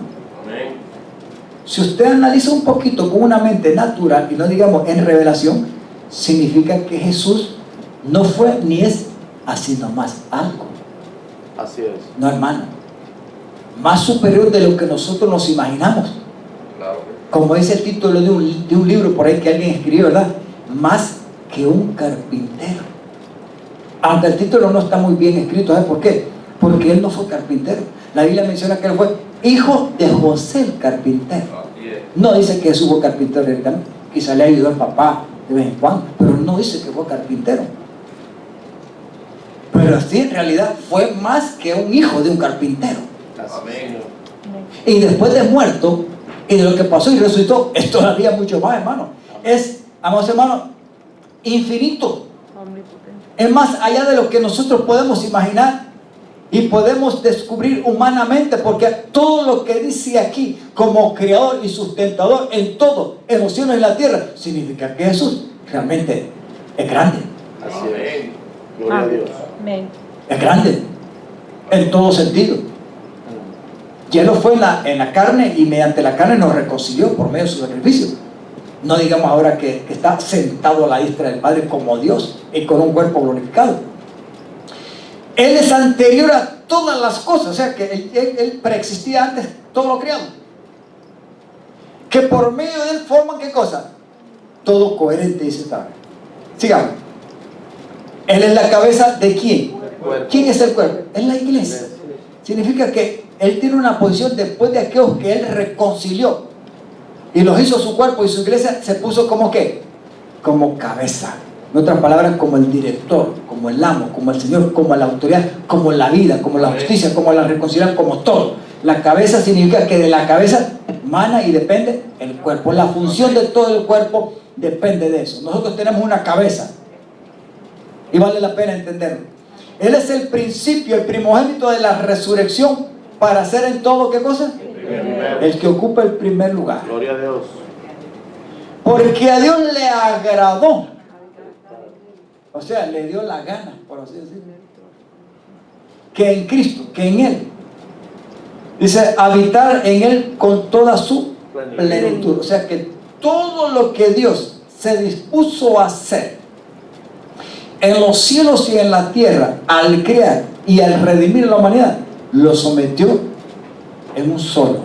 Si usted analiza un poquito con una mente natural y no digamos en revelación, significa que Jesús no fue ni es así nomás algo. Así es. No, hermano. Más superior de lo que nosotros nos imaginamos. Como dice el título de un libro por ahí que alguien escribió, ¿verdad? Más que un carpintero. Aunque el título no está muy bien escrito, ¿sabes por qué? Porque él no fue carpintero. La Biblia menciona que él fue hijo de José el carpintero. No dice que Jesús fue carpintero directamente. Quizá le ayudó al papá de vez en cuando, pero no dice que fue carpintero. Pero así en realidad fue más que un hijo de un carpintero. Amén. Y después de muerto y de lo que pasó y resucitó, es todavía mucho más, hermano. Es, amados hermanos, infinito. Es más allá de lo que nosotros podemos imaginar y podemos descubrir humanamente, porque todo lo que dice aquí como creador y sustentador en todo, en los cielos y en la tierra, significa que Jesús realmente es grande. Así es. Gloria a Dios. Amén. Es grande en todo sentido. Ya no fue en la carne, y mediante la carne nos reconcilió por medio de su sacrificio. No digamos ahora que está sentado a la diestra del Padre como Dios y con un cuerpo glorificado. Él es anterior a todas las cosas, o sea que él preexistía antes todo lo creado. Que por medio de él forman ¿qué cosa? Todo coherente, dice esta. Sigamos. Él es la cabeza de ¿quién? ¿Quién es el cuerpo? Es la iglesia. Significa que él tiene una posición después de aquellos que él reconcilió y los hizo su cuerpo y su iglesia, se puso como ¿qué? Como cabeza. En otras palabras, como el director, como el amo, como el Señor, como la autoridad, como la vida, como la justicia, como la reconciliación, como todo. La cabeza significa que de la cabeza mana y depende el cuerpo. La función de todo el cuerpo depende de eso. Nosotros tenemos una cabeza y vale la pena entenderlo. Él es el principio, el primogénito de la resurrección para ser en todo, ¿qué cosa? Primero. El que ocupa el primer lugar. Gloria a Dios. Porque a Dios le agradó. O sea, le dio la gana, por así decirlo. Que en Cristo, que en Él. Dice, habitar en Él con toda su plenitud. O sea, que todo lo que Dios se dispuso a hacer en los cielos y en la tierra, al crear y al redimir la humanidad, lo sometió en un solo,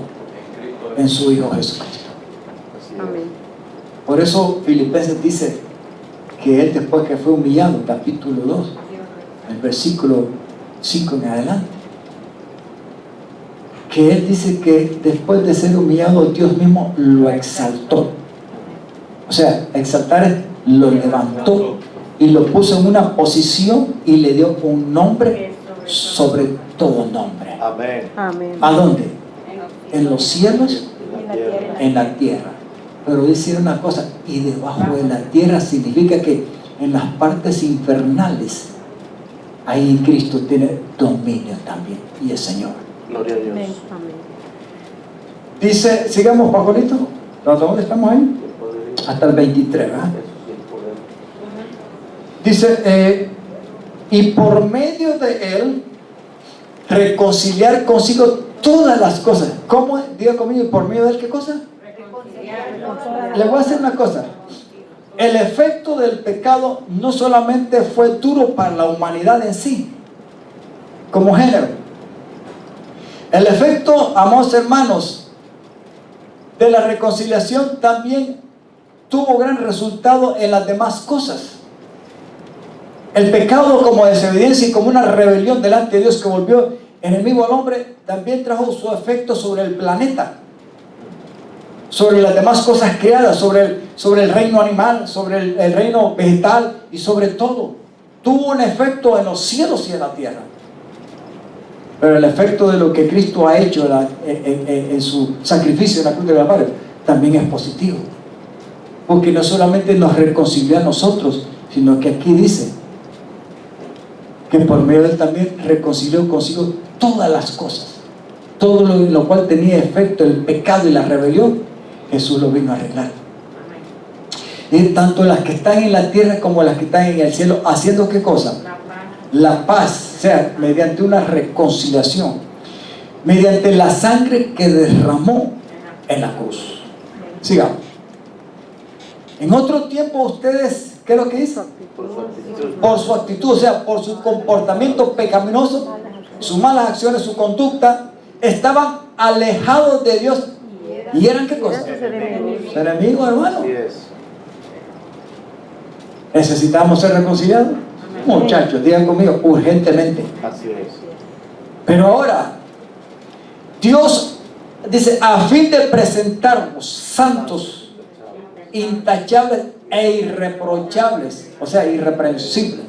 en su Hijo Jesucristo. Amén. Por eso Filipenses dice que Él, después que fue humillado, capítulo 2, el versículo 5 en adelante, que Él dice que después de ser humillado, Dios mismo lo exaltó. O sea, exaltar es lo levantó y lo puso en una posición y le dio un nombre sobre todo nombre. Amén. Amén. ¿A dónde? En los cielos, En la tierra. en la tierra. Pero dice una cosa, y debajo de la tierra significa que en las partes infernales, ahí Cristo tiene dominio también y es Señor. Gloria a Dios. Amén. Amén. Dice, sigamos, Pacolito. ¿Hasta dónde estamos ahí? Hasta el 23, ¿verdad? Dice, y por medio de Él reconciliar consigo todas las cosas. ¿Cómo? Diga conmigo, ¿por medio de Él qué cosa? Le voy a decir una cosa. El efecto del pecado no solamente fue duro para la humanidad en sí, como género. El efecto, amados hermanos, de la reconciliación también tuvo gran resultado en las demás cosas. El pecado como desobediencia y como una rebelión delante de Dios que volvió enemigo al hombre, también trajo su efecto sobre el planeta, sobre las demás cosas creadas, sobre el reino animal, sobre el reino vegetal y sobre todo. Tuvo un efecto en los cielos y en la tierra. Pero el efecto de lo que Cristo ha hecho en su sacrificio en la cruz de Calvario también es positivo. Porque no solamente nos reconcilió a nosotros, sino que aquí dice que por medio de Él también reconcilió consigo todas las cosas. Todo lo cual tenía efecto el pecado y la rebelión, Jesús lo vino a arreglar. Y tanto las que están en la tierra como las que están en el cielo, haciendo ¿qué cosa? La paz, o sea, mediante una reconciliación, mediante la sangre que derramó en la cruz. Sigamos. En otro tiempo ustedes, ¿qué es lo que hizo? Por su actitud. Por su actitud, o sea, por su comportamiento pecaminoso, sus malas acciones, su conducta, estaban alejados de Dios. ¿Y eran qué cosa? Enemigos, hermano. Así es. ¿Necesitamos ser reconciliados? Muchachos, digan conmigo, urgentemente. Así es. Pero ahora, Dios dice, a fin de presentarnos santos, intachables e irreprochables, o sea, irreprensibles,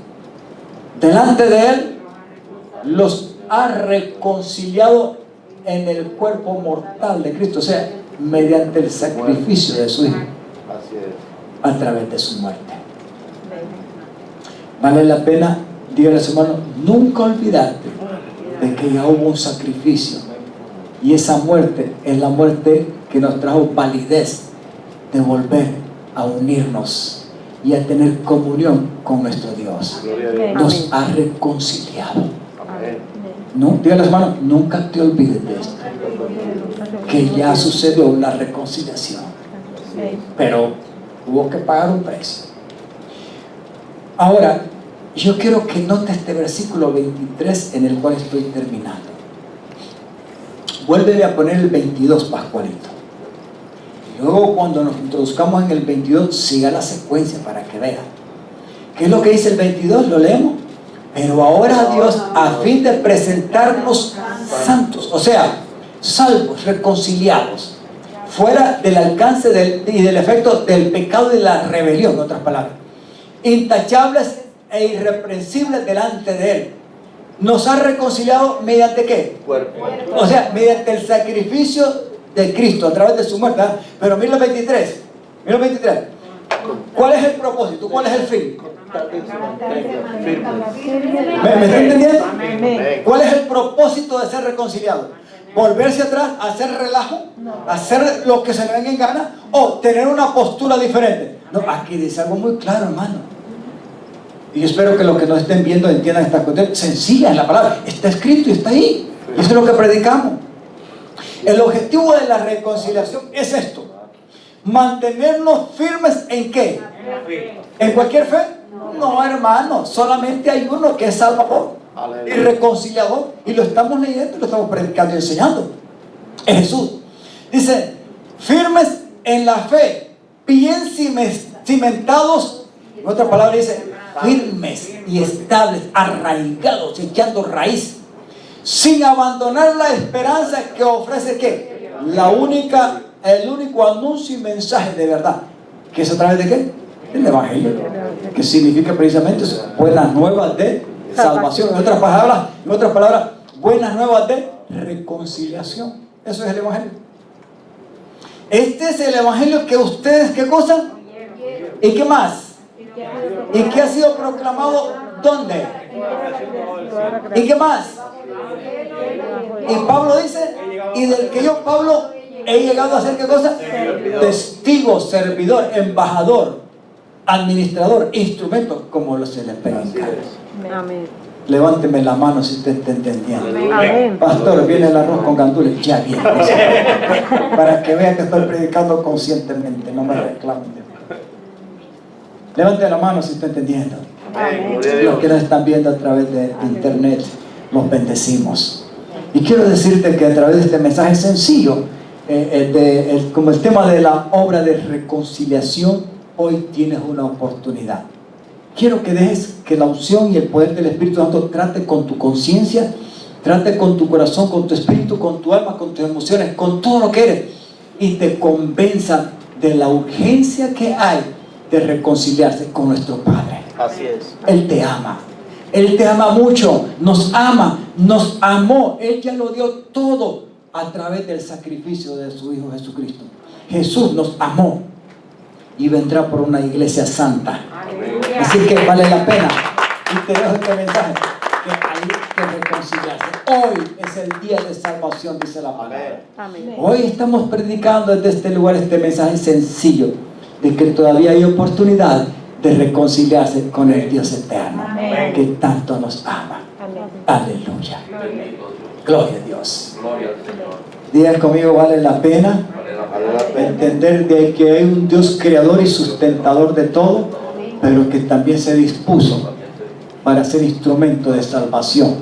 delante de Él, los ha reconciliado en el cuerpo mortal de Cristo, o sea, mediante el sacrificio de su Hijo, Así es. a través de su muerte. Vale la pena, dígale a su hermano, nunca olvidarte de que ya hubo un sacrificio, y esa muerte es la muerte que nos trajo validez de volver a unirnos y a tener comunión con nuestro Dios. Gloria a Dios. Nos ha reconciliado. Amén. No, dígale a su hermano, nunca te olvides de esto, que ya sucedió la reconciliación, pero hubo que pagar un precio. Ahora, yo quiero que note este versículo 23 en el cual estoy terminando. Vuélveme a poner el 22, Pascualito. Y luego cuando nos introduzcamos en el 22, siga la secuencia para que vea. ¿Qué es lo que dice el 22? ¿Lo leemos? Pero ahora Dios, a fin de presentarnos santos, o sea, salvos, reconciliados, fuera del alcance y del efecto del pecado y de la rebelión, en otras palabras, intachables e irreprensibles delante de Él. Nos ha reconciliado mediante ¿qué? Cuerpo. O sea, mediante el sacrificio de Cristo a través de su muerte. ¿Verdad? Pero mira el 23. Mira el 23. ¿Cuál es el propósito? ¿Cuál es el fin? Firme. ¿Me está entendiendo? Amén. ¿Cuál es el propósito de ser reconciliado? volverse atrás, hacer relajo, hacer lo que se le venga en gana o tener una postura diferente. No, aquí dice algo muy claro, hermano. Y yo espero que los que nos estén viendo entiendan esta cuestión sencilla en la palabra. Está escrito y está ahí. Y eso es lo que predicamos. El objetivo de la reconciliación es esto: mantenernos firmes ¿en qué? ¿En cualquier fe? No, hermano, solamente hay uno que es salvador y reconciliador, y lo estamos leyendo y lo estamos predicando y enseñando. Es Jesús. Dice, firmes en la fe, bien cimentados. En otra palabra dice, firmes y estables, arraigados, echando raíz, sin abandonar la esperanza que ofrece ¿qué? El único anuncio y mensaje de verdad, que es a través de ¿qué? El Evangelio, que significa precisamente eso, buenas nuevas de salvación. En otras palabras, buenas nuevas de reconciliación. Eso es el Evangelio. Este es el Evangelio que ustedes, ¿qué cosa? ¿Y qué más? ¿Y qué ha sido proclamado? ¿Dónde? ¿Y qué más? Y Pablo dice, y del que yo, Pablo, he llegado a ser ¿qué cosa? Testigo, servidor, embajador, administrador, instrumento, como se le pega en cada. Amén. Levánteme la mano si usted está entendiendo. Amén. Pastor, viene el arroz con gandules. Ya viene. Para que vea que estoy predicando conscientemente, no me reclamen. Levante la mano si está entendiendo. Amén. Los que nos están viendo a través de internet, los bendecimos. Y quiero decirte que a través de este mensaje sencillo, como el tema de la obra de reconciliación, hoy tienes una oportunidad. Quiero que dejes que la unción y el poder del Espíritu Santo trate con tu conciencia, trate con tu corazón, con tu espíritu, con tu alma, con tus emociones, con todo lo que eres, y te convenza de la urgencia que hay de reconciliarse con nuestro Padre. Así es. Él te ama. Él te ama mucho. Nos ama. Nos amó. Él ya lo dio todo a través del sacrificio de su Hijo Jesucristo. Jesús nos amó y vendrá por una iglesia santa. Así que vale la pena. Y te dejo este mensaje, que hay que reconciliarse. Hoy es el día de salvación, dice la palabra. Amén. Hoy estamos predicando desde este lugar este mensaje sencillo, de que todavía hay oportunidad de reconciliarse con el Dios eterno, Amén. que tanto nos ama. Amén. Aleluya. Gloria a Dios. Gloria al Señor. Digan conmigo, vale la pena Vale la pena. entender de que hay un Dios creador y sustentador de todo, pero que también se dispuso para ser instrumento de salvación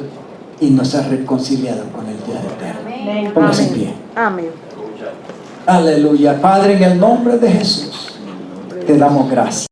y nos ha reconciliado con el Dios eterno. Amén. Póngase en pie. Amén. Aleluya. Padre, en el nombre de Jesús, te damos gracias.